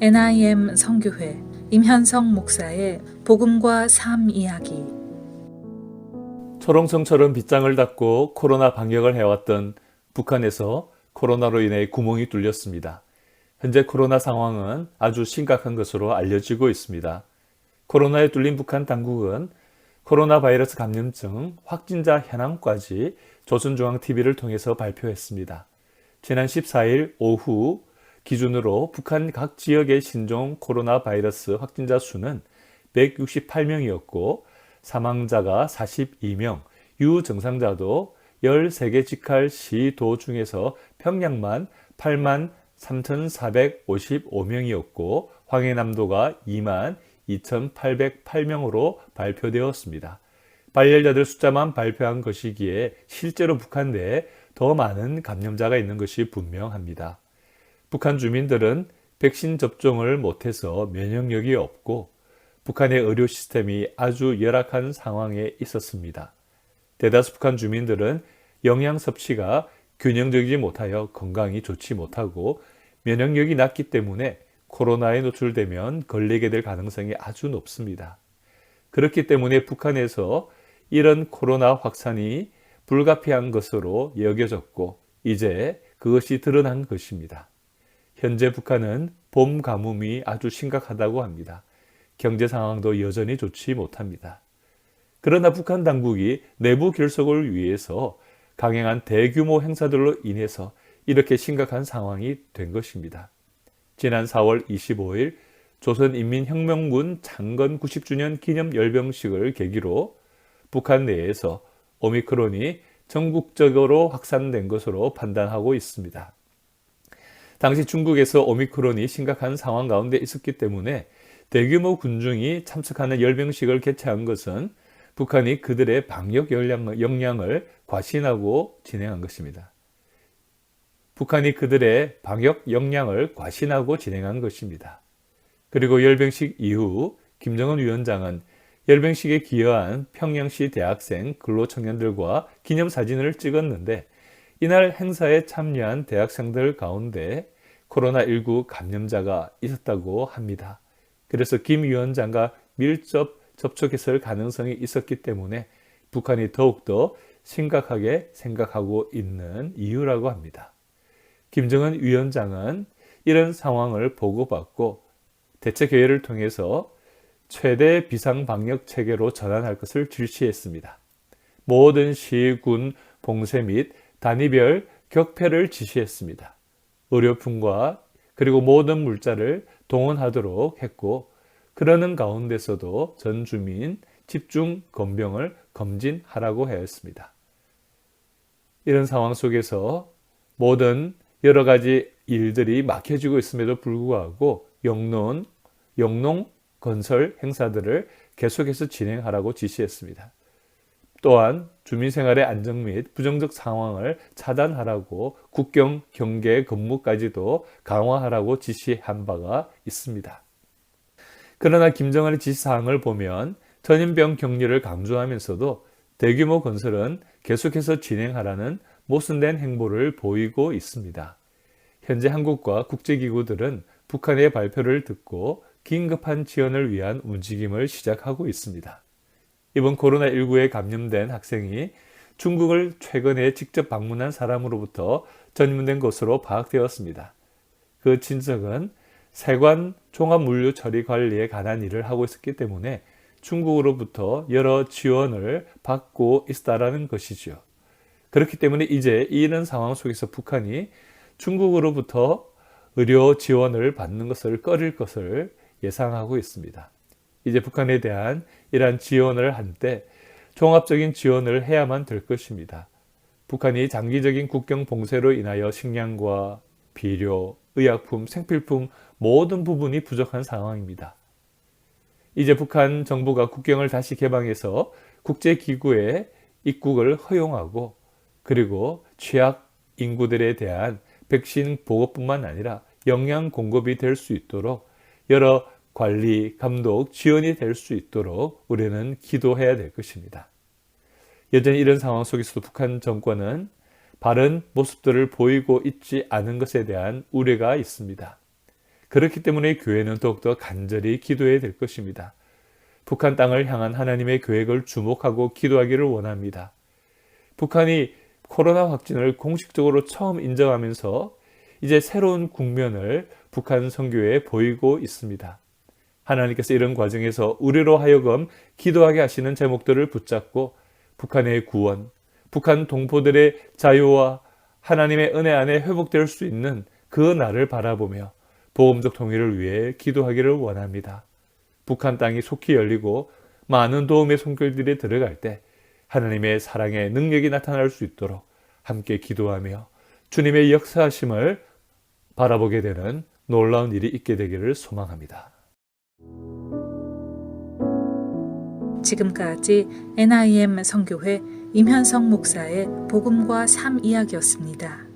NIM 선교회 임현성 목사의 복음과 삶 이야기. 초롱성처럼 빗장을 닫고 코로나 방역을 해왔던 북한에서 코로나로 인해 구멍이 뚫렸습니다. 현재 코로나 상황은 아주 심각한 것으로 알려지고 있습니다. 코로나에 뚫린 북한 당국은 코로나 바이러스 감염증 확진자 현황까지 조선중앙TV를 통해서 발표했습니다. 지난 14일 오후 기준으로 북한 각 지역의 신종 코로나 바이러스 확진자 수는 168명이었고 사망자가 42명, 유증상자도 13개 직할 시도 중에서 평양만 8만 3,455명이었고 황해남도가 2만 2,808명으로 발표되었습니다. 발열자들 숫자만 발표한 것이기에 실제로 북한 내에 더 많은 감염자가 있는 것이 분명합니다. 북한 주민들은 백신 접종을 못해서 면역력이 없고 북한의 의료 시스템이 아주 열악한 상황에 있었습니다. 대다수 북한 주민들은 영양 섭취가 균형적이지 못하여 건강이 좋지 못하고 면역력이 낮기 때문에 코로나에 노출되면 걸리게 될 가능성이 아주 높습니다. 그렇기 때문에 북한에서 이런 코로나 확산이 불가피한 것으로 여겨졌고 이제 그것이 드러난 것입니다. 현재 북한은 봄 가뭄이 아주 심각하다고 합니다. 경제 상황도 여전히 좋지 못합니다. 그러나 북한 당국이 내부 결속을 위해서 강행한 대규모 행사들로 인해서 이렇게 심각한 상황이 된 것입니다. 지난 4월 25일 조선인민혁명군 창건 90주년 기념 열병식을 계기로 북한 내에서 오미크론이 전국적으로 확산된 것으로 판단하고 있습니다. 당시 중국에서 오미크론이 심각한 상황 가운데 있었기 때문에 대규모 군중이 참석하는 열병식을 개최한 것은 북한이 그들의 방역 역량을 과신하고 진행한 것입니다. 북한이 그들의 방역 역량을 과신하고 진행한 것입니다. 그리고 열병식 이후 김정은 위원장은 열병식에 기여한 평양시 대학생 근로청년들과 기념사진을 찍었는데 이날 행사에 참여한 대학생들 가운데 코로나19 감염자가 있었다고 합니다. 그래서 김 위원장과 밀접 접촉했을 가능성이 있었기 때문에 북한이 더욱더 심각하게 생각하고 있는 이유라고 합니다. 김정은 위원장은 이런 상황을 보고받고 대책회의를 통해서 최대 비상방역 체계로 전환할 것을 지시했습니다. 모든 시, 군, 봉쇄 및 단위별 격폐를 지시했습니다. 의료품과 그리고 모든 물자를 동원하도록 했고 그러는 가운데서도 전 주민 집중 건병을 검진하라고 하였습니다. 이런 상황 속에서 모든 여러 가지 일들이 막혀지고 있음에도 불구하고 영농 건설 행사들을 계속해서 진행하라고 지시했습니다. 또한 주민생활의 안정 및 부정적 상황을 차단하라고 국경 경계 근무까지도 강화하라고 지시한 바가 있습니다. 그러나 김정은의 지시사항을 보면 전염병 격리를 강조하면서도 대규모 건설은 계속해서 진행하라는 모순된 행보를 보이고 있습니다. 현재 한국과 국제기구들은 북한의 발표를 듣고 긴급한 지원을 위한 움직임을 시작하고 있습니다. 이번 코로나19에 감염된 학생이 중국을 최근에 직접 방문한 사람으로부터 전문된 것으로 파악되었습니다. 그 친척은 세관 종합물류 처리 관리에 관한 일을 하고 있었기 때문에 중국으로부터 여러 지원을 받고 있다라는 것이죠. 그렇기 때문에 이제 이런 상황 속에서 북한이 중국으로부터 의료 지원을 받는 것을 꺼릴 것을 예상하고 있습니다. 이제 북한에 대한 이러한 지원을 할 때 종합적인 지원을 해야만 될 것입니다. 북한이 장기적인 국경 봉쇄로 인하여 식량과 비료, 의약품, 생필품 모든 부분이 부족한 상황입니다. 이제 북한 정부가 국경을 다시 개방해서 국제기구에 입국을 허용하고 그리고 취약 인구들에 대한 백신 보급뿐만 아니라 영양 공급이 될 수 있도록 여러 관리, 감독, 지원이 될 수 있도록 우리는 기도해야 될 것입니다. 여전히 이런 상황 속에서도 북한 정권은 바른 모습들을 보이고 있지 않은 것에 대한 우려가 있습니다. 그렇기 때문에 교회는 더욱더 간절히 기도해야 될 것입니다. 북한 땅을 향한 하나님의 계획을 주목하고 기도하기를 원합니다. 북한이 코로나 확진을 공식적으로 처음 인정하면서 이제 새로운 국면을 북한 선교회에 보이고 있습니다. 하나님께서 이런 과정에서 우리로 하여금 기도하게 하시는 제목들을 붙잡고 북한의 구원, 북한 동포들의 자유와 하나님의 은혜 안에 회복될 수 있는 그 날을 바라보며 복음적 통일을 위해 기도하기를 원합니다. 북한 땅이 속히 열리고 많은 도움의 손길들이 들어갈 때 하나님의 사랑의 능력이 나타날 수 있도록 함께 기도하며 주님의 역사하심을 바라보게 되는 놀라운 일이 있게 되기를 소망합니다. 지금까지 NIM 선교회 임현성 목사의 복음과 삶 이야기였습니다.